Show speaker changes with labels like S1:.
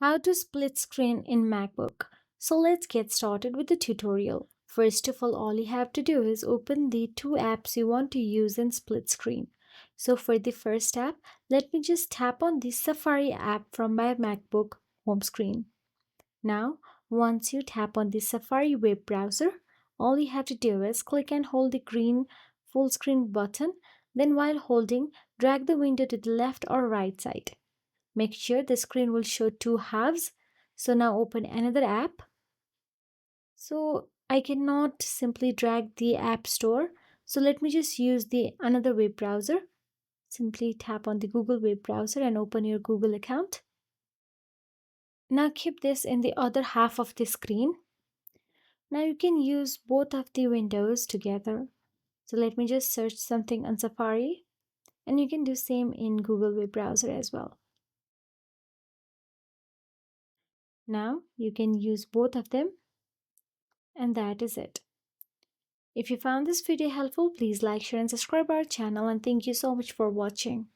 S1: How to split screen in MacBook. So let's get started with the tutorial. First of all you have to do is open the two apps you want to use in split screen. So for the first app, let me just tap on the Safari app from my MacBook home screen. Now, once you tap on the Safari web browser, all you have to do is click and hold the green full screen button, then while holding, drag the window to the left or right side. Make sure the screen will show two halves. So now open another app. So I cannot simply drag the app store. So let me just use the another web browser. Simply tap on the Google web browser and open your Google account. Now keep this in the other half of the screen. Now you can use both of the windows together. So let me just search something on Safari and you can do same in Google web browser as well. Now you can use both of them. And that is it. If you found this video helpful, please like, share and subscribe our channel, and thank you so much for watching.